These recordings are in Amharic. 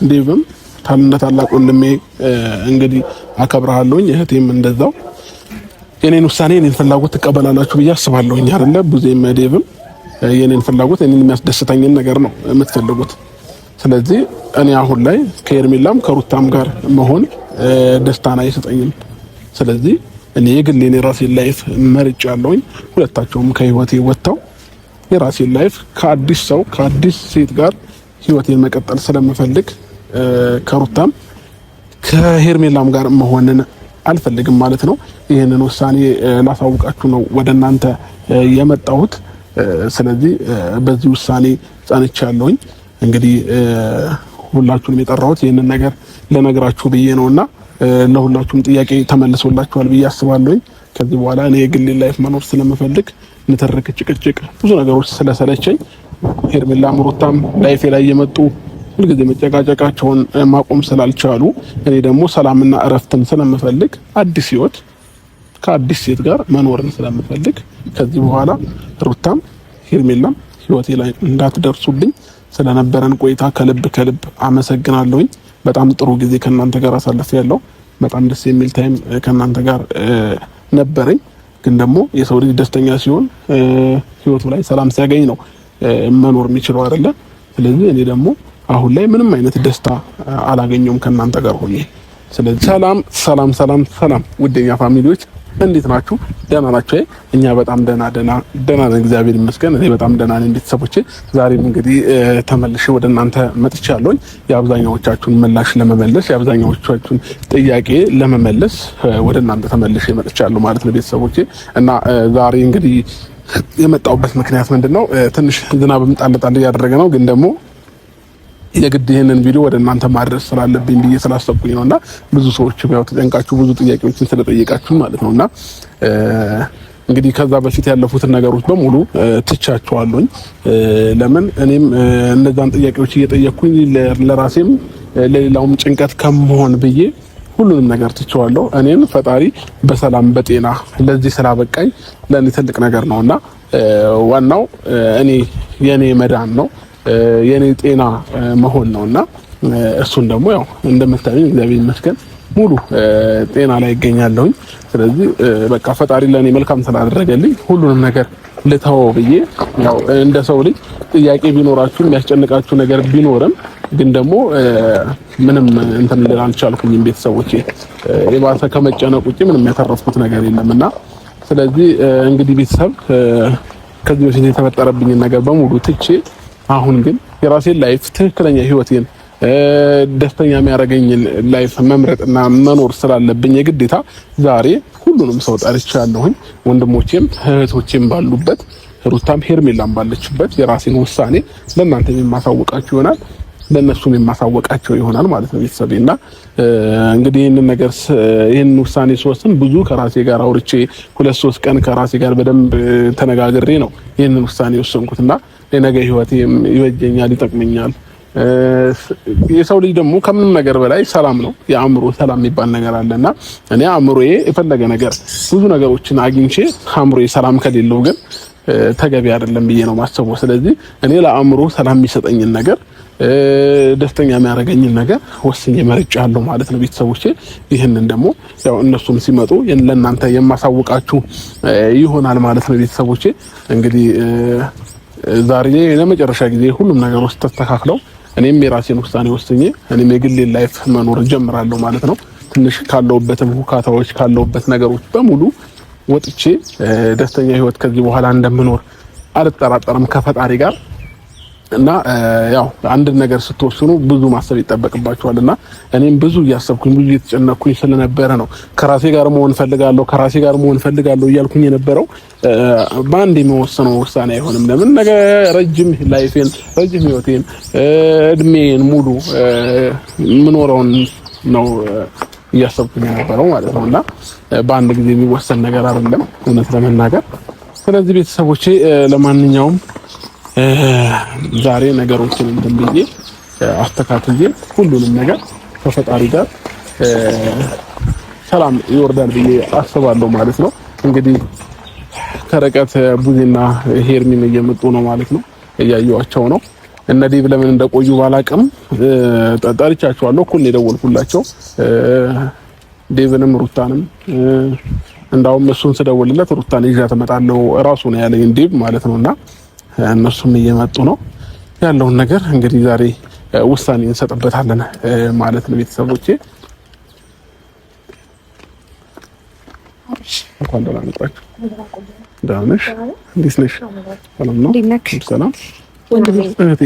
ዴቭም ታላቅ ወንድሜ እንግዲህ አከብራለሁኝ። እህቴም እንደዛው የኔን ውሳኔ የኔን ፍላጎት ትቀበላላችሁ ብዬ አስባለሁኝ አይደለ? ቡዜም ዴቭም የኔን ፍላጎት የኔን የሚያስደስተኝን ነገር ነው የምትፈልጉት። ስለዚህ እኔ አሁን ላይ ከሄርሜላም ከሩታም ጋር መሆን ደስታን አይሰጠኝም። ስለዚህ እኔ የግሌን የራሴን ላይፍ መርጫለሁኝ። ሁለታቸውም ከህይወቴ ወጥተው የራሴን ላይፍ ከአዲስ ሰው ከአዲስ ሴት ጋር ህይወቴን መቀጠል ስለምፈልግ ከሩታም ከሄርሜላም ጋር መሆንን አልፈልግም ማለት ነው። ይህንን ውሳኔ ላሳውቃችሁ ነው ወደ እናንተ የመጣሁት። ስለዚህ በዚህ ውሳኔ ጸንቻለሁኝ። እንግዲህ ሁላችሁንም የጠራሁት ይህንን ነገር ለነግራችሁ ብዬ ነውና ለሁላችሁም ጥያቄ ተመልሶላችኋል ብዬ አስባለሁኝ። ከዚህ በኋላ እኔ የግሌ ላይፍ መኖር ስለምፈልግ ንትርክ፣ ጭቅጭቅ፣ ብዙ ነገሮች ስለሰለቸኝ ሄርሜላም ሩታም ላይፌ ላይ የመጡ ሁልጊዜ መጨቃጨቃቸውን ማቆም ስላልቻሉ እኔ ደግሞ ሰላምና እረፍትን ስለምፈልግ አዲስ ህይወት ከአዲስ ሴት ጋር መኖርን ስለምፈልግ ከዚህ በኋላ ሩታም ሄርሜላም ህይወቴ ላይ እንዳትደርሱልኝ ስለነበረን ቆይታ ከልብ አመሰግናለሁኝ። በጣም ጥሩ ጊዜ ከናንተ ጋር አሳልፌያለሁ። በጣም ደስ የሚል ታይም ከናንተ ጋር ነበረኝ። ግን ደግሞ የሰው ልጅ ደስተኛ ሲሆን ህይወቱ ላይ ሰላም ሲያገኝ ነው መኖር የሚችለው አይደለ? ስለዚህ እኔ ደግሞ አሁን ላይ ምንም አይነት ደስታ አላገኘውም ከናንተ ጋር ሆኜ። ስለዚህ ሰላም ውደኛ ፋሚሊዎች እንዴት ናችሁ? ደህና ናችሁ? እኛ በጣም ደህና ነን፣ እግዚአብሔር ይመስገን። እኔ በጣም ደህና ነኝ ቤተሰቦቼ። ዛሬም እንግዲህ ተመልሼ ወደ እናንተ መጥቻለሁኝ። የአብዛኛዎቻችሁን ምላሽ ለመመለስ የአብዛኛዎቻችሁን ጥያቄ ለመመለስ ወደ እናንተ ተመልሼ መጥቻለሁ ማለት ነው ቤተሰቦቼ። እና ዛሬ እንግዲህ የመጣሁበት ምክንያት ምንድነው? ትንሽ ዝናብም ጣል እያደረገ ነው፣ ግን ደግሞ የግድ ይሄንን ቪዲዮ ወደ እናንተ ማድረስ ስላለብኝ ብዬ ስላሰብኩኝ ነውና ብዙ ሰዎች ያው ተጨንቃችሁ ብዙ ጥያቄዎችን ስለጠየቃችሁ ማለት ነውና እንግዲህ ከዛ በፊት ያለፉትን ነገሮች በሙሉ ትቻቸዋለሁኝ። ለምን እኔም እነዛን ጥያቄዎች እየጠየቅኩኝ ለራሴም ለሌላውም ጭንቀት ከመሆን ብዬ ሁሉንም ነገር ትቼዋለሁ። እኔን ፈጣሪ በሰላም በጤና ለዚህ ስላበቃኝ ለኔ ትልቅ ነገር ነውና ዋናው የኔ መዳን ነው የኔ ጤና መሆን ነውና እሱን ደግሞ ያው እንደምታዩኝ እግዚአብሔር ይመስገን ሙሉ ጤና ላይ ይገኛለሁኝ። ስለዚህ በቃ ፈጣሪ ለኔ መልካም ስላደረገልኝ ሁሉንም ነገር ልተወው ብዬ ያው እንደ ሰው ልጅ ጥያቄ ቢኖራችሁ የሚያስጨንቃችሁ ነገር ቢኖርም ግን ደግሞ ምንም እንትን ልል አልቻልኩኝም ቤተሰቦቼ። የባሰ ከመጨነቅ ውጪ ምንም ያተረፍኩት ነገር የለምና ስለዚህ እንግዲህ ቤተሰብ ከዚህ በፊት የተፈጠረብኝን ነገር በሙሉ ትቼ አሁን ግን የራሴን ላይፍ ትክክለኛ ህይወቴን ደስተኛ የሚያደርገኝን ላይፍ መምረጥና መኖር ስላለብኝ የግዴታ ዛሬ ሁሉንም ሰው ጠርቻለሁኝ። ወንድሞቼም እህቶቼም ባሉበት ሩታም ሄርሜላም ባለችበት የራሴን ውሳኔ ለእናንተ የማሳወቃችሁ ይሆናል፣ ለነሱም የማሳወቃቸው ይሆናል ማለት ነው ቤተሰቤና እንግዲህ ይህንን ውሳኔ ስወስን ብዙ ከራሴ ጋር አውርቼ 2-3 ቀን ከራሴ ጋር በደንብ ተነጋግሬ ነው ይህንን ውሳኔ ወሰንኩትና ለነገ ህይወቴም ይወጀኛል፣ ይጠቅመኛል። የሰው ልጅ ደግሞ ከምንም ነገር በላይ ሰላም ነው። የአእምሮ ሰላም የሚባል ነገር አለና እኔ አእምሮዬ የፈለገ ነገር ብዙ ነገሮችን አግኝቼ አእምሮዬ ሰላም ከሌለው ግን ተገቢ አይደለም ብዬ ነው ማሰበው። ስለዚህ እኔ ለአእምሮ ሰላም የሚሰጠኝን ነገር ደስተኛ የሚያደርገኝን ነገር ወስኜ መርጫለሁ ማለት ነው ቤተሰቦቼ። ይህንን ደግሞ ያው እነሱም ሲመጡ ለእናንተ የማሳውቃችሁ ይሆናል ማለት ነው ቤተሰቦቼ። እንግዲህ ዛሬ ለመጨረሻ ጊዜ ሁሉም ነገሮች ተስተካክለው እኔም የራሴን ውሳኔ ወስኜ እኔም የግሌን ላይፍ መኖር ጀምራለሁ ማለት ነው። ትንሽ ካለውበትም ሁካታዎች ካለውበት ነገሮች በሙሉ ወጥቼ ደስተኛ ህይወት ከዚህ በኋላ እንደምኖር አልጠራጠርም ከፈጣሪ ጋር። እና ያው አንድ ነገር ስትወስኑ ብዙ ማሰብ ይጠበቅባችኋልና እኔም ብዙ እያሰብኩኝ ብዙ እየተጨነቅኩኝ ስለነበረ ነው ከራሴ ጋር መሆን ፈልጋለሁ እያልኩኝ የነበረው። በአንድ የሚወሰነው ውሳኔ አይሆንም። ለምን ነገ ረጅም ላይፌን ረጅም ህይወቴን እድሜን ሙሉ ምኖረውን ነው እያሰብኩኝ የነበረው ማለት ነውና በአንድ ጊዜ የሚወሰን ነገር አይደለም እውነት ለመናገር። ስለዚህ ቤተሰቦቼ ለማንኛውም ዛሬ ነገሮችን እንትን ብዬ አስተካክዬ ሁሉንም ነገር ከፈጣሪ ጋር ሰላም ይወርዳል ብዬ አስባለሁ ማለት ነው። እንግዲህ ከርቀት ቡዜና ሄርሚን እየመጡ ነው ማለት ነው፣ እያዩዋቸው ነው። እነ ዴቭ ለምን እንደቆዩ ባላቅም ጠርቻቸዋለሁ። እኮ ነው የደወልኩላቸው ዴቭንም ሩታንም እንዳውም እሱን ስደውልለት ሩታን ይዣት እመጣለሁ እራሱ ነው ያለኝ ዴቭ ማለት ነውና እነሱም እየመጡ ነው ያለውን ነገር እንግዲህ ዛሬ ውሳኔ እንሰጥበታለን ማለት ነው። ቤተሰቦቼ እንኳን ደህና መጣችሁ። ደህና ነሽ? እንዴት ነሽ? ሰላም ነው? ሰላም ወንድሜ እህቴ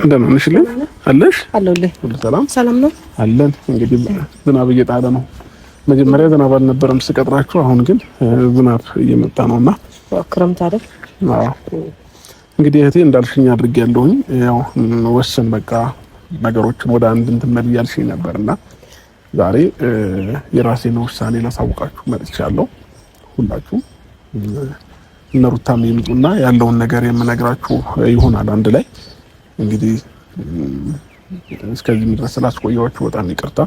እንደምን ነሽልኝ? አለሽ? አለሁልህ። ሁሉ ሰላም ሰላም ነው አለን። እንግዲህ ዝናብ እየጣለ ነው። መጀመሪያ ዝናብ አልነበረም ስቀጥራችሁ፣ አሁን ግን ዝናብ እየመጣ ነውና ክረምት አይደል? አዎ እንግዲህ እህቴ እንዳልሽኝ አድርጌያለሁኝ። ያው ወሰን በቃ ነገሮችን ወደ አንድ እንትን መልያልሽኝ ነበርና ዛሬ የራሴን ውሳኔ ላሳውቃችሁ መጥቻለሁ። ሁላችሁም እነ ሩታም ይምጡና ያለውን ነገር የምነግራችሁ ይሆናል አንድ ላይ። እንግዲህ እስከዚህ ድረስ ስላስቆየኋችሁ በጣም ይቅርታ።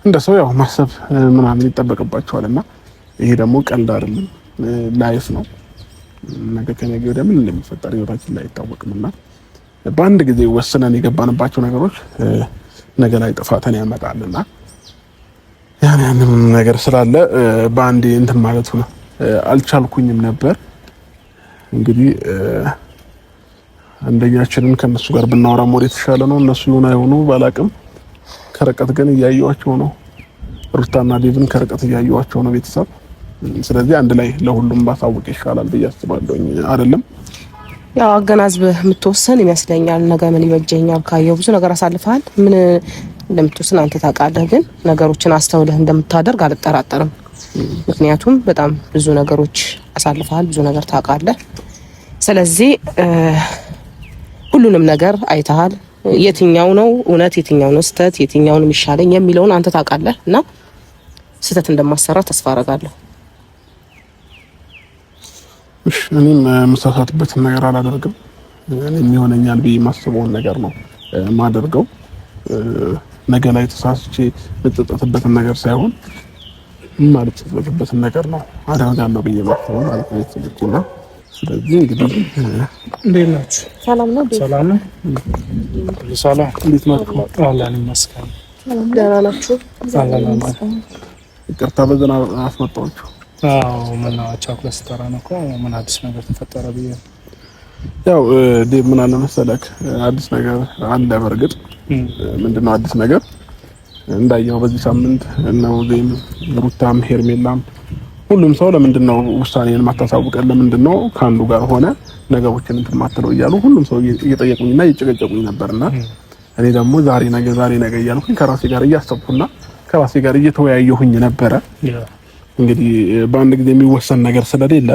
እንደ ሰው ያው ማሰብ ምናምን ይጠበቅባችኋልና ይሄ ደግሞ ቀልድ አይደለም፣ ላይፍ ነው። ነገ ከነገ ወዲያ ምን እንደሚፈጠር ህይወታችን ላይ አይታወቅምና በአንድ ጊዜ ወስነን የገባንባቸው ነገሮች ነገ ላይ ጥፋትን ያመጣልና ያንንም ነገር ስላለ በአንድ እንትን ማለቱ ነው አልቻልኩኝም ነበር። እንግዲህ አንደኛችንን ከነሱ ጋር ብናወራ ሞር የተሻለ ነው። እነሱ ይሁን አይሆኑ ባላቅም ከርቀት ግን እያየኋቸው ነው። ሩታና ዴቭን ከርቀት እያየኋቸው ነው ቤተሰብ። ስለዚህ አንድ ላይ ለሁሉም ባሳውቅ ይሻላል ብዬ አስባለሁ። አይደለም ያው አገናዝበህ የምትወሰን ይመስለኛል። ነገ ምን ይበጀኛል ካየው ብዙ ነገር አሳልፈሃል። ምን እንደምትወስን አንተ ታውቃለህ። ግን ነገሮችን አስተውለህ እንደምታደርግ አልጠራጠርም። ምክንያቱም በጣም ብዙ ነገሮች አሳልፈሃል፣ ብዙ ነገር ታውቃለህ። ስለዚህ ሁሉንም ነገር አይተሃል። የትኛው ነው እውነት፣ የትኛው ነው ስህተት፣ የትኛው ነው የሚሻለኝ የሚለውን አንተ ታውቃለህ እና ስህተት እንደማሰራ ተስፋ አደርጋለሁ። እኔም የምሳሳትበትን ነገር አላደርግም። እኔም ይሆነኛል ብዬ የማስበውን ነገር ነው ማደርገው። ነገ ላይ ተሳስቼ ልጸጸትበትን ነገር ሳይሆን የማልጸጸትበትን ነገር ነው አደርጋለሁ ብዬ ማስበው ማለት ነው የተሰለችና። ስለዚህ እንግዲህ እንዴት ናችሁ? ሰላም ነው? ሰላም ነው። ሰላም እንዴት ናችሁ? አላህ ይመስገን። ደህና ናችሁ? ሰላም። ይቅርታ በዝናብ አስመጣኋችሁ። አዎ ምን ቻኩላ ስተራ ነው እኮ ምን አዲስ ነገር ተፈጠረ ብዬ። ያው ዴቭ ምን አለ መሰለክ አዲስ ነገር አለ። በርግጥ ምንድነው አዲስ ነገር? እንዳየው በዚህ ሳምንት ነው ዜም ሩታም ሄርሜላም ሁሉም ሰው ለምንድነው ውሳኔን ማታሳውቀን? ለምንድነው ካንዱ ጋር ሆነ ነገሮችን እንትን ማትለው እያሉ ሁሉም ሰው እየጠየቁኝና እየጨቀጨቁኝ ነበርና እኔ ደግሞ ዛሬ ነገ እያልኩኝ ከራሴ ጋር እያሰብኩና ከራሴ ጋር እየተወያየሁኝ ነበረ። እንግዲህ በአንድ ጊዜ የሚወሰን ነገር ስለሌለ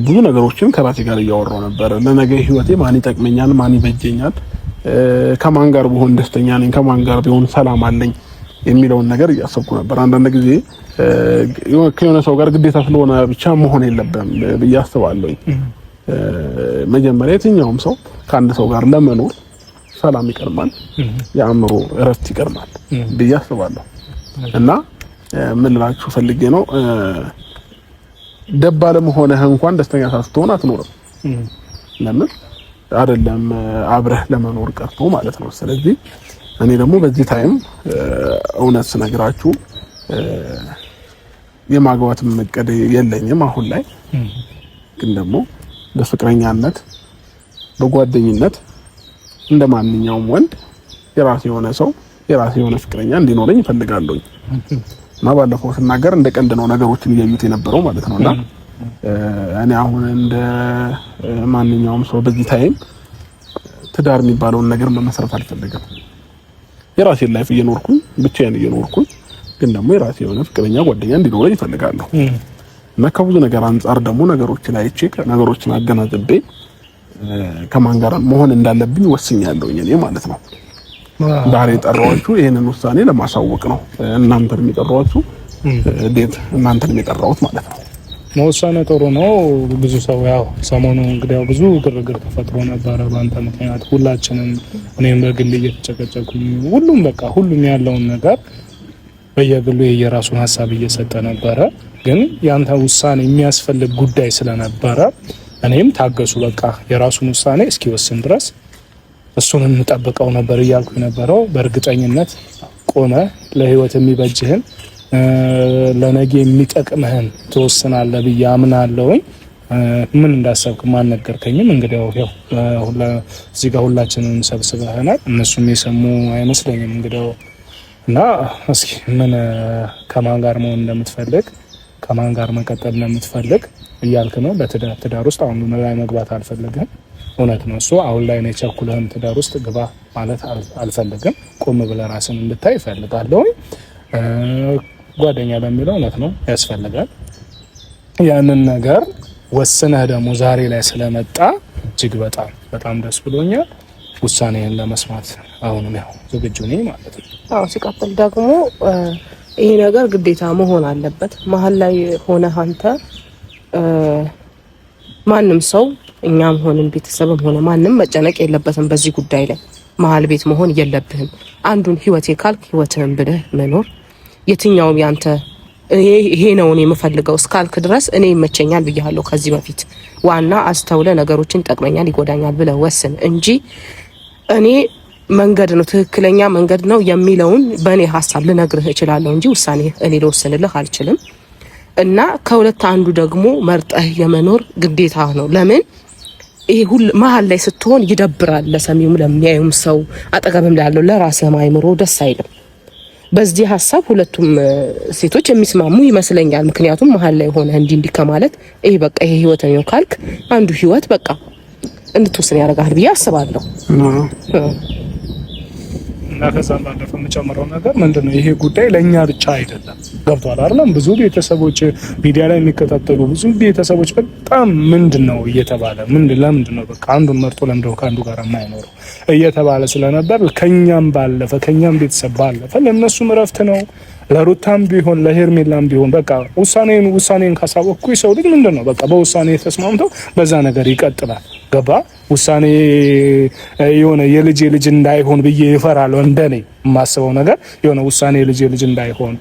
ብዙ ነገሮችን ከራሴ ጋር እያወራሁ ነበር። ለነገ ህይወቴ ማን ይጠቅመኛል፣ ማን ይበጀኛል፣ ከማን ጋር ብሆን ደስተኛ ነኝ፣ ከማን ጋር ቢሆን ሰላም አለኝ የሚለውን ነገር እያሰብኩ ነበር። አንዳንድ ጊዜ ከሆነ ሰው ጋር ግዴታ ስለሆነ ብቻ መሆን የለብንም ብዬ አስባለሁ። መጀመሪያ የትኛውም ሰው ከአንድ ሰው ጋር ለመኖር ሰላም ይቀርማል፣ የአእምሮ እረፍት ይቀርማል ብዬ አስባለሁ። እና ምን ልላችሁ ፈልጌ ነው ደባለም ሆነህ እንኳን ደስተኛ ሳትሆን አትኖርም። ለምን አይደለም አብረህ ለመኖር ቀርቶ ማለት ነው። ስለዚህ እኔ ደግሞ በዚህ ታይም እውነት ስነግራችሁ የማግባት መቀደ የለኝም አሁን ላይ። ግን ደግሞ በፍቅረኛነት በጓደኝነት እንደማንኛውም ወንድ የራሴ የሆነ ሰው የራሴ የሆነ ፍቅረኛ እንዲኖረኝ እፈልጋለሁ። እና ባለፈው ስናገር እንደ ቀልድ ነው ነገሮችን እያዩት የነበረው ማለት ነውና እኔ አሁን እንደ ማንኛውም ሰው በዚህ ታይም ትዳር የሚባለውን ነገር መመስረት አልፈልግም። የራሴን ላይፍ እየኖርኩኝ ብቻዬን እየኖርኩኝ ግን ደግሞ የራሴ የሆነ ፍቅረኛ ጓደኛ እንዲኖረኝ እፈልጋለሁ። እና ከብዙ ነገር አንፃር ደግሞ ነገሮችን አይቼ ነገሮችን አገናዝቤ ከማን ጋር መሆን እንዳለብኝ ወስኛለሁኝ እኔ ማለት ነው። ዛሬ የጠራኋችሁ ይሄንን ውሳኔ ለማሳወቅ ነው። እናንተን የጠራኋችሁ ዴት እናንተን የጠራሁት ማለት ነው። መወሰኑ ጥሩ ነው። ብዙ ሰው ያው ሰሞኑ እንግዲህ ያው ብዙ ግርግር ተፈጥሮ ነበረ በአንተ ምክንያት። ሁላችንም እኔም በግል እየተጨቀጨኩኝ ሁሉም በቃ ሁሉም ያለውን ነገር በየግሉ የየራሱን ሀሳብ እየሰጠ ነበረ። ግን ያንተ ውሳኔ የሚያስፈልግ ጉዳይ ስለነበረ እኔም ታገሱ በቃ የራሱን ውሳኔ እስኪወስን ድረስ እሱን እንጠብቀው ነበር እያልኩ የነበረው። በእርግጠኝነት ቆመ ለህይወት የሚበጅህን ለነገ የሚጠቅምህን ትወስናለህ ብዬ አምናለሁኝ። ምን እንዳሰብክ ማን ነገርከኝም። እንግዲህ ያው እዚህ ጋር ሁላችንም ሰብስበናል። እነሱም የሰሙ አይመስለኝም እንግዲህ እና እስኪ ምን ከማን ጋር መሆን እንደምትፈልግ ከማን ጋር መቀጠል እንደምትፈልግ እያልክ ነው። በትዳር ውስጥ አሁን ላይ መግባት አልፈልግም። እውነት ነው እሱ። አሁን ላይ ነው ቸኩለህም ትዳር ውስጥ ግባ ማለት አልፈልግም። ቆም ብለህ ራስን እንድታይ እፈልጋለሁ። ጓደኛ ለሚለው እውነት ነው ያስፈልጋል። ያንን ነገር ወስነህ ደግሞ ዛሬ ላይ ስለመጣ እጅግ በጣም በጣም ደስ ብሎኛል። ውሳኔህን ለመስማት አሁንም ያው ዝግጁ ነኝ ማለት ነው። አዎ፣ ሲቀጥል ደግሞ ይሄ ነገር ግዴታ መሆን አለበት። መሀል ላይ ሆነህ አንተ ማንም ሰው እኛም ሆነን ቤተሰብም ሆነ ማንም መጨነቅ የለበትም በዚህ ጉዳይ ላይ። መሀል ቤት መሆን የለብህም። አንዱን ህይወቴ ካልክ ህይወትህን ብለህ መኖር የትኛውም ያንተ ይሄ ነው እኔ የምፈልገው እስካልክ ድረስ እኔ ይመቸኛል ብያለሁ ከዚህ በፊት። ዋና አስተውለ ነገሮችን ይጠቅመኛል ይጎዳኛል ብለህ ወስን እንጂ እኔ መንገድ ነው ትክክለኛ መንገድ ነው የሚለውን በእኔ ሀሳብ ልነግርህ እችላለሁ እንጂ ውሳኔ እኔ ልወስንልህ አልችልም። እና ከሁለት አንዱ ደግሞ መርጠህ የመኖር ግዴታ ነው። ለምን ይሄ ሁሉ መሀል ላይ ስትሆን ይደብራል። ለሰሚውም ለሚያዩም ሰው አጠገብም ላለው ለራስህ አይምሮ ደስ አይልም። በዚህ ሀሳብ ሁለቱም ሴቶች የሚስማሙ ይመስለኛል። ምክንያቱም መሀል ላይ ሆነ እንዲህ ከማለት ይሄ በቃ ይሄ ህይወት ነው ካልክ አንዱ ህይወት በቃ እንድትወስን ያደርጋል ብዬ አስባለሁ። እና ከዛም ባለፈ የምጨምረው ነገር ምንድነው ይሄ ጉዳይ ለኛ ብቻ አይደለም። ገብቷል አይደለም? ብዙ ቤተሰቦች ሚዲያ ላይ የሚከታተሉ ብዙ ቤተሰቦች በጣም ምንድነው እየተባለ ለምንድነው በቃ አንዱን መርጦ ለምንድነው ከአንዱ ጋር የማይኖረው እየተባለ ስለነበር ከኛም ባለፈ ከኛም ቤተሰብ ባለፈ ለነሱም እረፍት ነው። ለሩታም ቢሆን ለሄርሜላም ቢሆን በቃ ውሳኔን ካሳወቅኩ ሰው ልጅ ምንድነው በቃ በውሳኔ ተስማምተው በዛ ነገር ይቀጥላል። ገባ? ውሳኔ የሆነ የልጅ እንዳይሆን ብዬ ይፈራለሁ። እንደኔ የማስበው ነገር የሆነ ውሳኔ የልጅ እንዳይሆን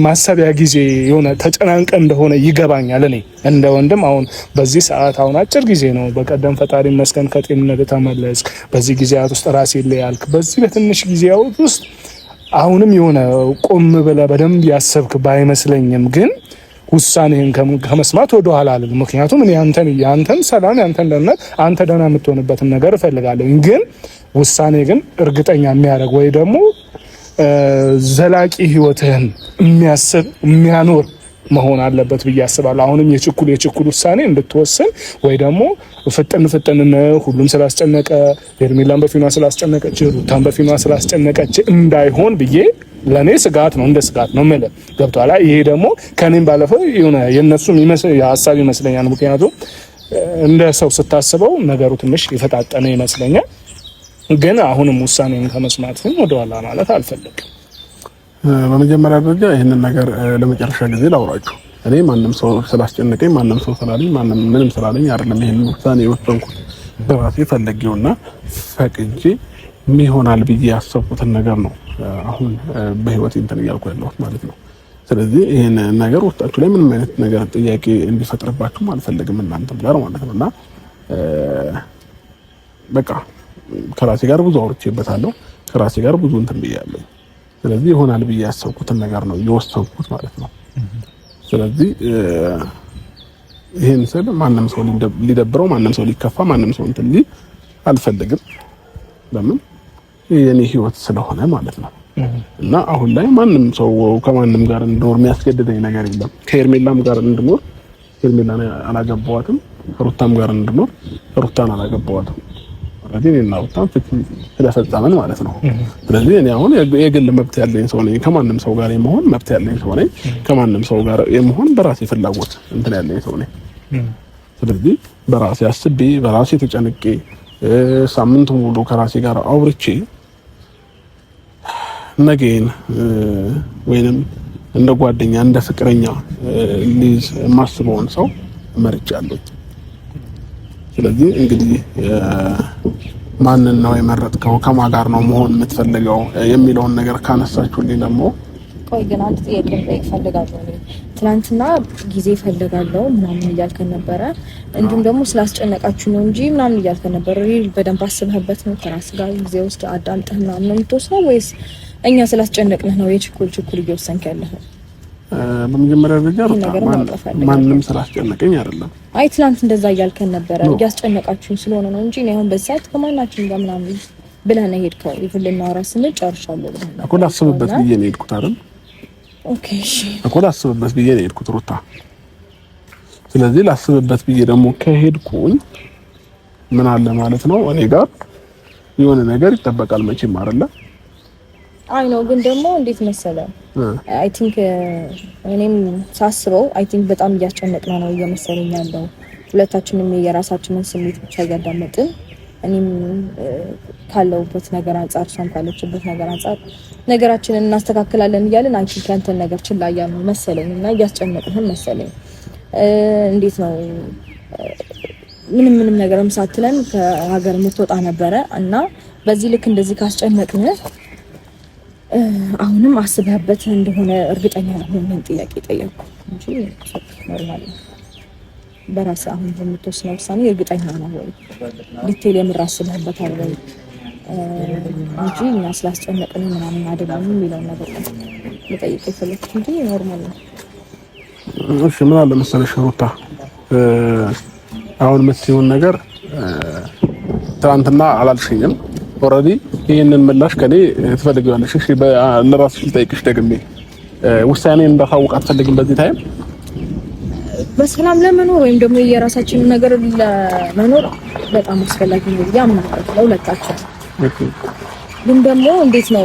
ማሰቢያ ጊዜ የሆነ ተጨናንቀ እንደሆነ ይገባኛል። እኔ እንደ ወንድም አሁን በዚህ ሰዓት አሁን አጭር ጊዜ ነው። በቀደም ፈጣሪ መስከን ከጤንነት ተመለስ። በዚህ ጊዜያት ውስጥ ራሴ ላይ ያልክ በዚህ በትንሽ ጊዜያት ውስጥ አሁንም የሆነ ቆም ብለህ በደንብ ያሰብክ ባይመስለኝም ግን ውሳኔህን ከመስማት ወደ ኋላ አልል። ምክንያቱም እኔ ያንተን ሰላም ያንተን ደህንነት አንተ ደህና የምትሆንበትን ነገር እፈልጋለሁ። ግን ውሳኔ ግን እርግጠኛ የሚያደርግ ወይ ደግሞ ዘላቂ ህይወትህን የሚያስብ የሚያኖር መሆን አለበት ብዬ አስባለሁ። አሁንም የችኩል ውሳኔ እንድትወስን ወይ ደግሞ ፍጥን ሁሉም ስላስጨነቀ ሄርሜላን በፊኗ ስላስጨነቀች ሩታን በፊኗ ስላስጨነቀች እንዳይሆን ብዬ ለኔ ስጋት ነው፣ እንደ ስጋት ነው ማለት ገብቷል። ይሄ ደግሞ ከኔም ባለፈው የሆነ የነሱም ሀሳብ ይመስለኛል። ምክንያቱም እንደ ሰው ስታስበው ነገሩ ትንሽ የፈጣጠነ ይመስለኛል። ግን አሁንም ውሳኔን ከመስማት ወደኋላ ማለት አልፈልግም። በመጀመሪያ ደረጃ ይሄንን ነገር ለመጨረሻ ጊዜ ላውራችሁ። እኔ ማንም ሰው ስላስጨነቀኝ ማንም ሰው ስላለኝ ማንም ምንም ስላለኝ አይደለም ይሄንን ውሳኔ የወሰንኩት። በራሴ ፈለጌውና ፈቅጄ ይሆናል ብዬ ያሰብኩትን ነገር ነው አሁን በህይወት እንትን እያልኩ ያለሁት ማለት ነው። ስለዚህ ይሄን ነገር ውስጣችሁ ላይ ምንም አይነት ነገር ጥያቄ እንዲፈጥርባችሁ አልፈልግም እናንተም ጋር ማለት ነውና በቃ ከራሴ ጋር ብዙ አውርቼበታለሁ። ከራሴ ጋር ብዙ እንትን ብያለሁ። ስለዚህ ይሆናል ብዬ ያሰብኩትን ነገር ነው የወሰንኩት ማለት ነው። ስለዚህ ይሄን ስል ማንም ሰው ሊደብረው ማንም ሰው ሊከፋ ማንም ሰው እንትን ሊል አልፈልግም። ለምን የኔ ህይወት ስለሆነ ማለት ነው። እና አሁን ላይ ማንም ሰው ከማንም ጋር እንድኖር የሚያስገድደኝ ነገር የለም። ከሄርሜላም ጋር እንድኖር ሄርሜላን አላገባዋትም፣ ከሩታም ጋር እንድኖር ሩታን አላገባዋትም። ስለዚህ እኔና ሩታን ስለፈጸመን ማለት ነው። ስለዚህ እኔ አሁን የግል መብት ያለኝ ሰው ነኝ። ከማንም ሰው ጋር የመሆን መብት ያለኝ ሰው ነኝ። ከማንም ሰው ጋር የመሆን በራሴ ፍላጎት እንትን ያለኝ ሰው ነኝ። ስለዚህ በራሴ አስቤ በራሴ ተጨንቄ ሳምንት ሙሉ ከራሴ ጋር አውርቼ ነገን ወይንም እንደ ጓደኛ እንደ ፍቅረኛ ሊዝ ማስበውን ሰው መርጫለሁ። ስለዚህ እንግዲህ ማንን ነው የመረጥከው ከማን ጋር ነው መሆን የምትፈልገው የሚለውን ነገር ካነሳችሁልኝ ደግሞ ቆይ ግን አንድ ጥያቄ ልጠይቅ ፈልጋለሁ። ትናንትና ጊዜ ፈልጋለሁ ምናምን እያልከን ነበረ። እንዲሁም ደግሞ ስላስጨነቃችሁ ነው እንጂ ምናምን እያልከን ነበር። በደንብ አስበህበት ነው ከራስ ጋር ጊዜ ውስጥ አዳምጠህ ምናምን ነው የምትወስነው ወይስ እኛ ስላስጨነቅንህ ነው የችኩል እየወሰንክ ያለኸው? በመጀመሪያ ደረጃ ማንንም ስላስጨነቀኝ አይደለም። አይ ትናንት እንደዛ እያልከን ነበረ። እያስጨነቃችሁኝ ስለሆነ ነው እንጂ እኔ አሁን በዛት ከማናችን ጋር ምናምን ብለህ ነው ሄድከው። ይፈልና ራስ ነው ጨርሻለሁ ብለህ እኮ ላስብበት ብዬ ነው ሄድኩት አይደል? ኦኬ እሺ እኮ ላስብበት ብዬ ነው ሄድኩት ሩታ። ስለዚህ ላስብበት ብዬ ደግሞ ከሄድኩኝ ምን አለ ማለት ነው እኔ ጋር የሆነ ነገር ይጠበቃል መቼም አይደለ? አይ ነው ግን ደግሞ እንዴት መሰለ አይ ቲንክ እኔም ሳስበው አይ ቲንክ በጣም እያስጨነቅን ነው እየመሰለኝ ያለው። ሁለታችንም የራሳችንን ስሜት ብቻ እያዳመጥን እኔም ካለውበት ነገር አንፃር እሷም ካለችበት ነገር አንፃር ነገራችንን እናስተካክላለን እያልን አንቺ ከእንትን ነገር ችላ እያልን መሰለኝ እና እያስጨነቅን መሰለኝ። እንዴት ነው ምንም ነገርም ሳትለን ከሀገር የምትወጣ ነበረ እና በዚህ ልክ እንደዚህ ካስጨነቅን አሁንም አስበህበት እንደሆነ እርግጠኛ ነኝ። ምን ጥያቄ ጠየቅኩ እንጂ ኖርማል ነው። በራስ አሁን የምትወስነው ውሳኔ እርግጠኛ ነው ወይ ዲቴል የምር አስበህበታል ወይ እንጂ እኛ ስላስጨነቅን ምናምን አይደለም የሚለው ነገር ነው ልጠይቅ የፈለኩት እንጂ ኖርማል ነው። እሺ ምን አለ መሰለሽ ሩታ አሁን የምትይውን ነገር ትናንትና አላልሽኝም። ኦልሬዲ ይሄንን ምላሽ ከኔ ትፈልጊዋለሽ። እሺ ለራስሽ ልጠይቅሽ ደግሜ ውሳኔን እንዳታውቅ አትፈልጊም በዚህ ታይም በሰላም ለመኖር ወይም ደግሞ የራሳችንን ነገር ለመኖር በጣም አስፈላጊ ነው ብዬ አምናለሁ ለሁለታችን። ግን ደግሞ እንዴት ነው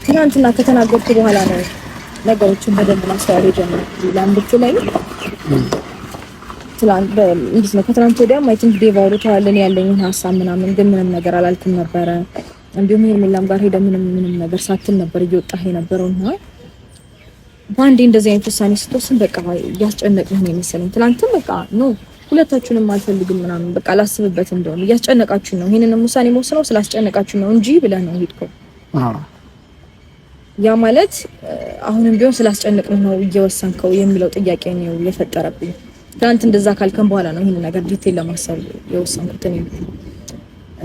ትናንትና ከተናገርኩ በኋላ ነው ነገሮችን በደንብ ማስተዋል የጀመርኩት ለአንድቹ ላይ ትላንት እንዴት ነው ከትናንት ወዲያ አይ ቲንክ ዴቭ አውርቷል ያለኝን ሀሳብ ምናምን ግን ምንም ነገር አላልኩም ነበረ። እንዲሁም ሄርሜላም ጋር ሄደ ምንም ነገር ሳትል ነበር እየወጣህ የነበረውና ባንዴ እንደዚህ አይነት ውሳኔ ስትወስን በቃ ያስጨነቅህ ነው የመሰለኝ። ትናንትም በቃ ነው ሁለታችሁንም አልፈልግም ምናምን በቃ ላስብበት እንደሆነ እያስጨነቃችሁ ነው ይሄንንም ውሳኔ መወሰነው ስላስጨነቃችሁ ነው እንጂ ብለህ ነው ሄድከው። ያ ማለት አሁንም ቢሆን ስላስጨነቅህ ነው እየወሰንከው የሚለው ጥያቄ ነው የፈጠረብኝ። ትናንት እንደዛ ካልከን በኋላ ነው ይሄን ነገር ዲቴል ለማሰብ የወሰንኩት እኔ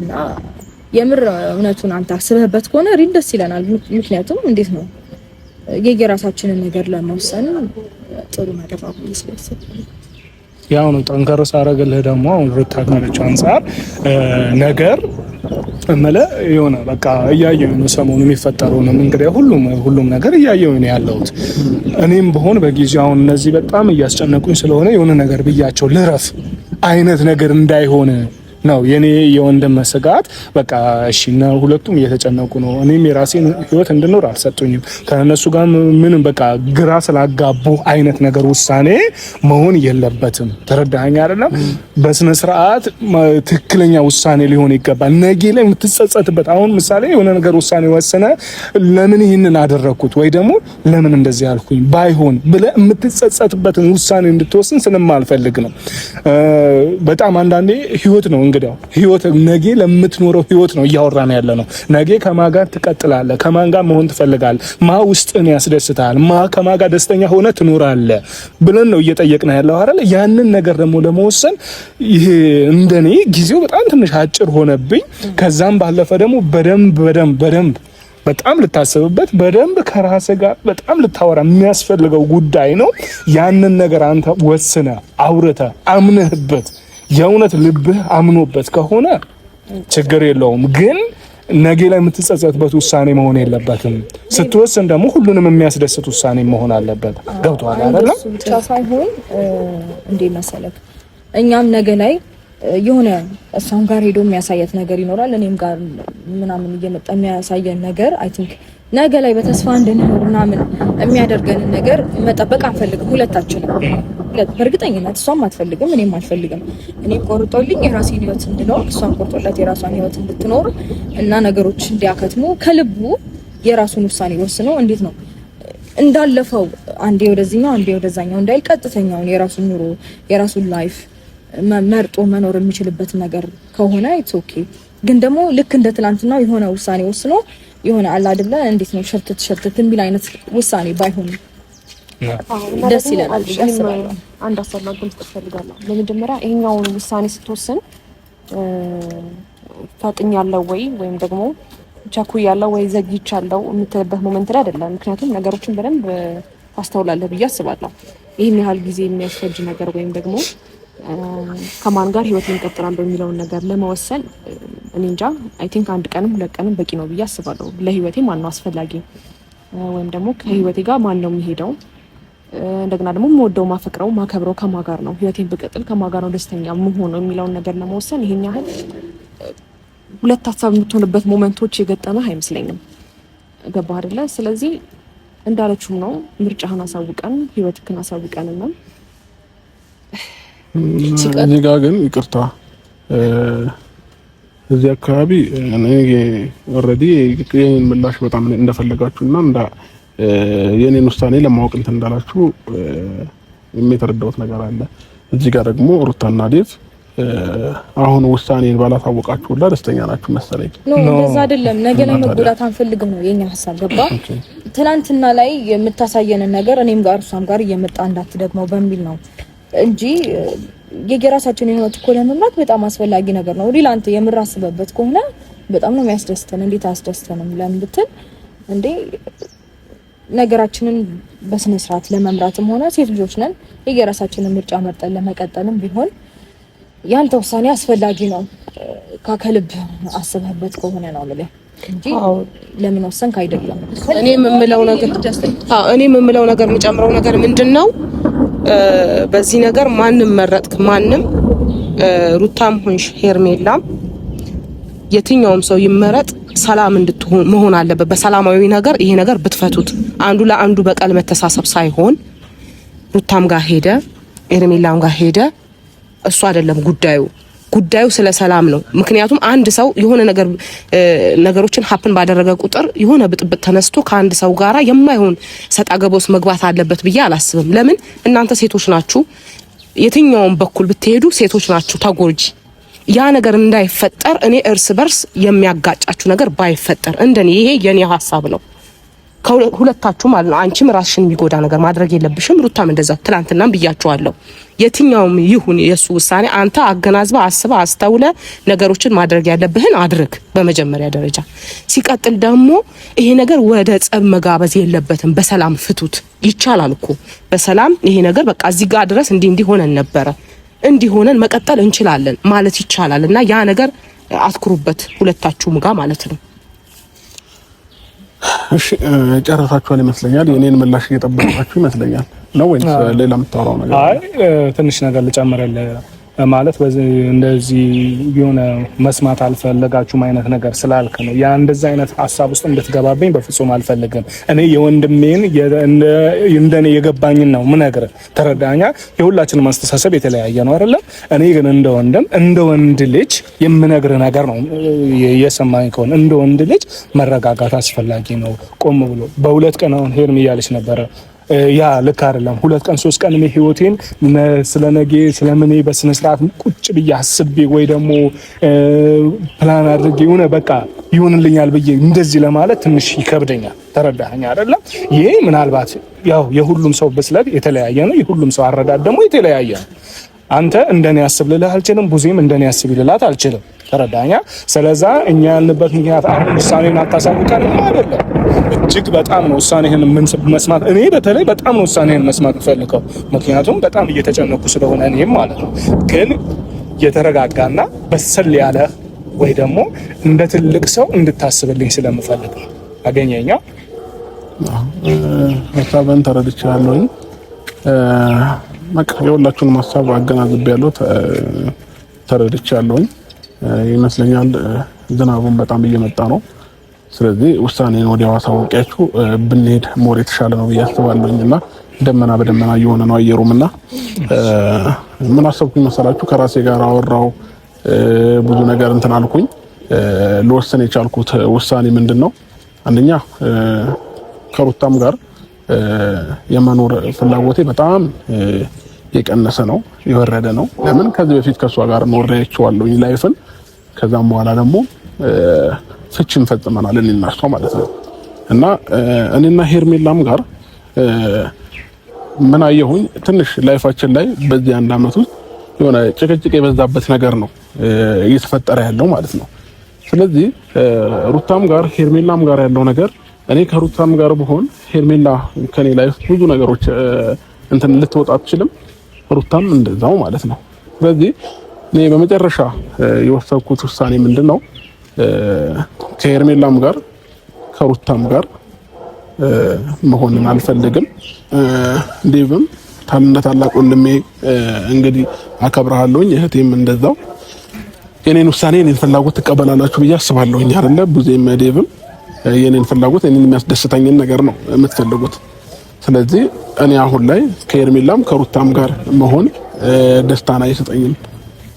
እና የምር እውነቱን አንተ አስበህበት ከሆነ ሪል ደስ ይለናል። ምክንያቱም እንዴት ነው የየራሳችንን ነገር ለመወሰን ጥሩ ነገር ነው ስለዚህ ያው ነው ጠንከር ሳረገልህ ደግሞ አሁን ሩታ ካለችው አንፃር ነገር እመለ የሆነ በቃ እያየሁ ነው ሰሞኑን የሚፈጠረው ነው እንግዲህ ሁሉም ነገር እያየሁ ነው ያለሁት። እኔም በሆነ በጊዜው አሁን እነዚህ በጣም እያስጨነቁኝ ስለሆነ የሆነ ነገር ብያቸው ልረፍ አይነት ነገር እንዳይሆን ነው የኔ የወንድም ስጋት። በቃ እሺ ነው ሁለቱም እየተጨነቁ ነው። እኔም የራሴን ህይወት እንድኖር አልሰጡኝም። ከነሱ ጋር ምንም በቃ ግራ ስላጋቡ አይነት ነገር ውሳኔ መሆን የለበትም። ተረዳኸኝ አይደለም? በስነ ስርዓት ትክክለኛ ውሳኔ ሊሆን ይገባል። ነገ ላይ የምትጸጸትበት አሁን ምሳሌ የሆነ ነገር ውሳኔ ወሰነ ለምን ይሄንን አደረኩት ወይ ደግሞ ለምን እንደዚህ አልኩኝ ባይሆን ብለህ የምትጸጸትበትን ውሳኔ እንድትወስን ስለማልፈልግ ነው። በጣም አንዳንዴ ህይወት ነው እንግዲህ ህይወት ነገ ለምትኖረው ህይወት ነው እያወራን ያለ ነው። ነገ ከማን ጋር ትቀጥላለህ? ከማን ጋር መሆን ትፈልጋለህ? ማ ውስጥን ያስደስታል? ከማን ጋር ደስተኛ ሆነ ትኖራለህ ብለን ነው እየጠየቅን ያለው አይደል? ያንን ነገር ደግሞ ለመወሰን ይሄ እንደኔ ጊዜው በጣም ትንሽ አጭር ሆነብኝ። ከዛም ባለፈ ደግሞ በደንብ በጣም ልታስብበት በደንብ ከራስ ጋር በጣም ልታወራ የሚያስፈልገው ጉዳይ ነው። ያንን ነገር አንተ ወስነ አውርተ አምነህበት የእውነት ልብህ አምኖበት ከሆነ ችግር የለውም። ግን ነገ ላይ የምትጸጸትበት ውሳኔ መሆን የለበትም። ስትወስን ደግሞ ሁሉንም የሚያስደስት ውሳኔ መሆን አለበት። ገብቶሃል አይደለም? ብቻ ሳይሆን እንዴ መሰለክ እኛም ነገ ላይ የሆነ እሷም ጋር ሄዶ የሚያሳየት ነገር ይኖራል፣ እኔም ጋር ምናምን እየመጣ የሚያሳየን ነገር አይ ቲንክ ነገ ላይ በተስፋ እንድንኖር ምናምን የሚያደርገንን ነገር መጠበቅ አንፈልግም ሁለታችንም። በእርግጠኝነት እሷም አትፈልግም እኔም አልፈልግም። እኔም ቆርጦልኝ የራሴን ህይወት እንድኖር እሷም ቆርጦላት የራሷን ህይወት እንድትኖር እና ነገሮች እንዲያከትሙ ከልቡ የራሱን ውሳኔ ወስኖ እንዴት ነው እንዳለፈው አንዴ ወደዚህኛው አንዴ ወደዛኛው እንዳይል ቀጥተኛውን የራሱን ኑሮ የራሱን ላይፍ መርጦ መኖር የሚችልበት ነገር ከሆነ ኢትስ ኦኬ። ግን ደግሞ ልክ እንደ ትናንትና የሆነ ውሳኔ ወስኖ የሆነ አለ አይደለ እንዴት ነው ሸርተት የሚል አይነት ውሳኔ ባይሆን ደስ ይላል። አንድ ሀሳብ ማንተም ፈልጋለሁ። በመጀመሪያ ይሄኛውን ውሳኔ ስትወስን ፈጥኛለሁ ወይም ደግሞ ቸኩያለሁ ወይ ዘግይቻለሁ የምትልበት ሞመንት ላይ አይደለም። ምክንያቱም ነገሮችን በደንብ ታስተውላለህ ብዬ አስባለሁ። ይሄን ያህል ጊዜ የሚያስፈጅ ነገር ወይም ደግሞ ከማን ጋር ህይወትን እንቀጥላለሁ የሚለውን ነገር ለመወሰን እኔ እንጃ አይ ቲንክ አንድ ቀንም ሁለት ቀንም በቂ ነው ብዬ አስባለሁ። ለህይወቴ ማን ነው አስፈላጊ ወይም ደግሞ ከህይወቴ ጋር ማን ነው የሚሄደው፣ እንደገና ደግሞ የምወደው ማፈቅረው ማከብረው ከማን ጋር ነው፣ ህይወቴን ብቀጥል ከማን ጋር ነው ደስተኛ የምሆነው የሚለውን ነገር ለመወሰን ይሄን ያህል ሁለት ሀሳብ የምትሆንበት ሞመንቶች የገጠመህ አይመስለኝም። ገባህ አይደለ? ስለዚህ እንዳለችውም ነው ምርጫህን አሳውቀን ህይወትህን አሳውቀንና እዚህ ጋር ግን ይቅርታ እዚህ አካባቢ እኔ ኦልሬዲ የኔን ምላሽ በጣም እንደፈለጋችሁና የኔን ውሳኔ ለማወቅ እንዳላችሁ የተረዳሁት ነገር አለ። እዚህ ጋር ደግሞ ሩታና ዴቭ አሁን ውሳኔን ባላሳወቃችሁ ሁላ ደስተኛ ናችሁ መሰለኝ። እንደዛ አይደለም። ነገ ላይ መጎዳት አንፈልግም ነው የኛ ሐሳብ። ገባ? ትናንትና ላይ የምታሳየንን ነገር እኔም ጋር እሷም ጋር እየመጣ እንዳትደግመው በሚል ነው እንጂ የየራሳችን ህይወት እኮ ለመምራት በጣም አስፈላጊ ነገር ነው። ሪላንት የምራስበበት ከሆነ በጣም ነው የሚያስደስተን። እንዴት አስደስተንም ለምን ብትል እንዴ ነገራችንን በስነ ስርዓት ለመምራትም ሆነ ሴት ልጆች ነን የየራሳችንን ምርጫ መርጠን ለመቀጠልም ቢሆን ያንተ ውሳኔ አስፈላጊ ነው። ከልብ አስበህበት ከሆነ ነው ማለት እንጂ ለምን ወሰንክ አይደለም። እኔ የምምለው ነገር የምጨምረው ነገር ምንድነው በዚህ ነገር ማንም መረጥክ ማንም ሩታም ሆንሽ ሄርሜላም የትኛውም ሰው ይመረጥ ሰላም እንድትሆን መሆን አለበት። በሰላማዊ ነገር ይሄ ነገር ብትፈቱት አንዱ ለአንዱ በቀል መተሳሰብ ሳይሆን ሩታም ጋር ሄደ ሄርሜላም ጋር ሄደ እሱ አይደለም ጉዳዩ ስለ ሰላም ነው። ምክንያቱም አንድ ሰው የሆነ ነገሮችን ሀፕን ባደረገ ቁጥር የሆነ ብጥብጥ ተነስቶ ከአንድ ሰው ጋራ የማይሆን ሰጣ ገቦስ መግባት አለበት ብዬ አላስብም። ለምን እናንተ ሴቶች ናችሁ፣ የትኛውም በኩል ብትሄዱ ሴቶች ናችሁ ተጎጂ። ያ ነገር እንዳይፈጠር እኔ እርስ በርስ የሚያጋጫችሁ ነገር ባይፈጠር እንደኔ ይሄ የኔ ሀሳብ ነው። ሁለታችሁ ማለት ነው። አንቺም ራስሽን የሚጎዳ ነገር ማድረግ የለብሽም። ሩታም እንደዛ ትላንትናም ብያቸዋለሁ። የትኛውም ይሁን የሱ ውሳኔ አንተ አገናዝባ አስባ አስተውለ ነገሮችን ማድረግ ያለብህን አድርግ በመጀመሪያ ደረጃ። ሲቀጥል ደግሞ ይሄ ነገር ወደ ጸብ መጋበዝ የለበትም። በሰላም ፍቱት። ይቻላል እኮ በሰላም ይሄ ነገር በቃ እዚህ ጋር ድረስ እንዲህ ሆነን ነበረ እንዲሆነን መቀጠል እንችላለን ማለት ይቻላል። እና ያ ነገር አትኩሩበት ሁለታችሁም ጋር ማለት ነው። እሺ ጨረሳችኋል ይመስለኛል። የኔን ምላሽ እየጠበቃችሁ ይመስለኛል ነው ወይስ ሌላ የምታወራው ነገር? አይ ትንሽ ነገር ልጨምርልህ ማለት በዚህ እንደዚህ የሆነ መስማት አልፈለጋችሁም አይነት ነገር ስላልክ ነው። ያ እንደዛ አይነት ሐሳብ ውስጥ እንድትገባብኝ በፍጹም አልፈልግም። እኔ የወንድሜን እንደኔ የገባኝን ነው ምነግርህ። ተረዳኛ? የሁላችንም አስተሳሰብ የተለያየ ነው አይደለ? እኔ ግን እንደ ወንድ ልጅ የምነግርህ ነገር ነው። የሰማኝ ከሆነ እንደ ወንድ ልጅ መረጋጋት አስፈላጊ ነው። ቆም ብሎ በሁለት ቀን አሁን ሄርም እያለች ነበረ ያ ልክ አይደለም። 2 ቀን 3 ቀን ህይወቴን ስለነገ ስለምን በስነ ስርዓት ቁጭ ብዬ አስቤ ወይ ደግሞ ፕላን አድርጌ ሆነ በቃ ይሆንልኛል ብዬ እንደዚህ ለማለት ትንሽ ይከብደኛል። ተረዳኸኝ አይደለም? ይሄ ምናልባት ያው የሁሉም ሰው ብስለት የተለያየ ነው። የሁሉም ሰው አረዳድ ደግሞ የተለያየ ነው። አንተ እንደኔ አስብ ልልህ አልችልም። ቡዜም እንደኔ አስብ ልላት አልችልም። ተረዳኛ? ስለዛ እኛ ያልንበት ምክንያት አሁን ውሳኔን አታሳውቀን አይደለም። እጅግ በጣም ነው ውሳኔህን መስማት እኔ በተለይ በጣም ነው ውሳኔህን መስማት ፈልገው። ምክንያቱም በጣም እየተጨነኩ ስለሆነ እኔም ማለት ነው። ግን የተረጋጋና በሰል ያለ ወይ ደግሞ እንደ ትልቅ ሰው እንድታስብልኝ ስለምፈልግ ነው። አገኘኛ ሀሳብን ተረድቻለሁ። በቃ የሁላችሁንም ሀሳብ አገናዝቤያለሁ፣ ተረድቻለሁ ይመስለኛል። ዝናቡን በጣም እየመጣ ነው። ስለዚህ ውሳኔን ወዲያው አሳውቂያችሁ ብንሄድ ሞር የተሻለ ነው ብዬ አስባለሁና ደመና በደመና እየሆነ ነው አየሩምና ምን አሰብኩኝ መሰላችሁ? ከራሴ ጋር አወራው ብዙ ነገር እንትን አልኩኝ። ለወሰን የቻልኩት ውሳኔ ምንድነው? አንደኛ ከሩታም ጋር የመኖር ፍላጎቴ በጣም የቀነሰ ነው፣ የወረደ ነው። ለምን ከዚህ በፊት ከሷ ጋር ኖሬያቸዋለሁ ላይፍን። ከዛም በኋላ ደግሞ ፍቺን ፈጽመናል እኔና እሷ ማለት ነው። እና እኔና ሄርሜላም ጋር ምን አየሁኝ ትንሽ ላይፋችን ላይ በዚህ አንድ አመት ውስጥ የሆነ ጭቅጭቅ የበዛበት ነገር ነው እየተፈጠረ ያለው ማለት ነው። ስለዚህ ሩታም ጋር ሄርሜላም ጋር ያለው ነገር እኔ ከሩታም ጋር ብሆን ሄርሜላ ከኔ ላይፍ ብዙ ነገሮች እንትን ልትወጣ አትችልም፣ ሩታም እንደዛው ማለት ነው። ስለዚህ እኔ በመጨረሻ የወሰንኩት ውሳኔ ምንድነው ከሄርሜላም ጋር ከሩታም ጋር መሆንን አልፈልግም። ዴቭም ታላቅ ወንድሜ እንግዲህ አከብርሃለሁኝ፣ እህቴም እንደዛው የኔን ውሳኔ የኔን ፍላጎት ትቀበላላችሁ ብዬ አስባለሁኝ አይደለ? ቡዜም ዴቭም የኔን ፍላጎት እኔን የሚያስደስተኝን ነገር ነው የምትፈልጉት። ስለዚህ እኔ አሁን ላይ ከሄርሜላም ከሩታም ጋር መሆን ደስታን አይሰጠኝም።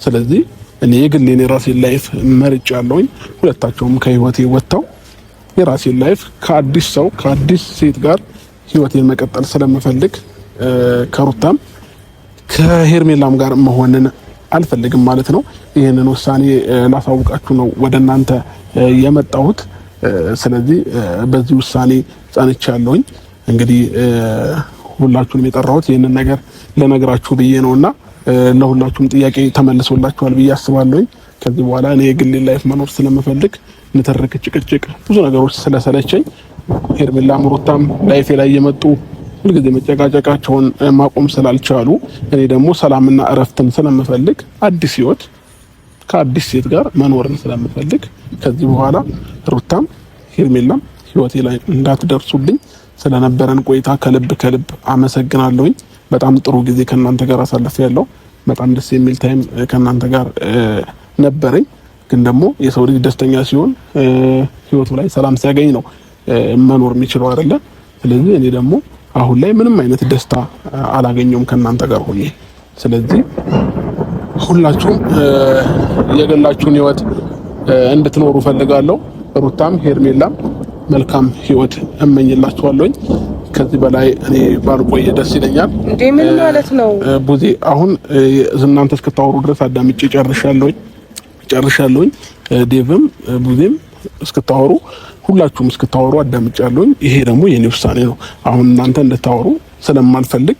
ስለዚህ እኔ የግሌን የራሴን ላይፍ መርጫለሁኝ። ሁለታቸውም ከህይወቴ ወጥተው የራሴን ላይፍ ከአዲስ ሰው ከአዲስ ሴት ጋር ህይወቴን መቀጠል ስለምፈልግ ከሩታም ከሄርሜላም ጋር መሆንን አልፈልግም ማለት ነው። ይሄንን ውሳኔ ላሳውቃችሁ ነው ወደ እናንተ የመጣሁት። ስለዚህ በዚህ ውሳኔ ጸንቻለሁኝ። እንግዲህ ሁላችሁንም የጠራሁት ይሄንን ነገር ለነግራችሁ ብዬ ነውና ለሁላችሁም ጥያቄ ተመልሶላችኋል ብዬ አስባለሁኝ። ከዚህ በኋላ እኔ የግሌ ላይፍ መኖር ስለምፈልግ ንትርክ፣ ጭቅጭቅ፣ ብዙ ነገሮች ስለሰለቸኝ ሄርሜላም ሩታም ላይፌ ላይ የመጡ ሁልጊዜ መጨቃጨቃቸውን ማቆም ስላልቻሉ እኔ ደግሞ ሰላምና እረፍትን ስለምፈልግ አዲስ ህይወት ከአዲስ ሴት ጋር መኖርን ስለምፈልግ ከዚህ በኋላ ሩታም ሄርሜላም ህይወቴ ላይ እንዳትደርሱብኝ ስለነበረን ቆይታ ከልብ አመሰግናለሁኝ። በጣም ጥሩ ጊዜ ከናንተ ጋር አሳልፌያለሁ። በጣም ደስ የሚል ታይም ከናንተ ጋር ነበረኝ። ግን ደግሞ የሰው ልጅ ደስተኛ ሲሆን ህይወቱ ላይ ሰላም ሲያገኝ ነው መኖር የሚችለው አይደለ? ስለዚህ እኔ ደግሞ አሁን ላይ ምንም አይነት ደስታ አላገኘውም ከናንተ ጋር ሆኜ። ስለዚህ ሁላችሁም የገላችሁን ህይወት እንድትኖሩ ፈልጋለሁ። ሩታም ሄርሜላም መልካም ህይወት እመኝላችኋለሁ። ከዚህ በላይ እኔ ባልቆየ ደስ ይለኛል። እንዴ ምን ማለት ነው ቡዜ? አሁን እናንተ እስክታወሩ ድረስ አዳምጬ ጨርሻለሁኝ። ዴቭም ቡዜም እስክታወሩ ሁላችሁም እስክታወሩ አዳምጫለሁኝ። ይሄ ደግሞ የኔ ውሳኔ ነው። አሁን እናንተ እንድታወሩ ስለማልፈልግ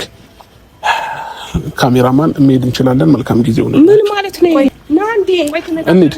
ካሜራማን መሄድ እንችላለን። መልካም ጊዜ ሆነ። ምን ማለት ነው? ና እንዴ ወይ እንሂድ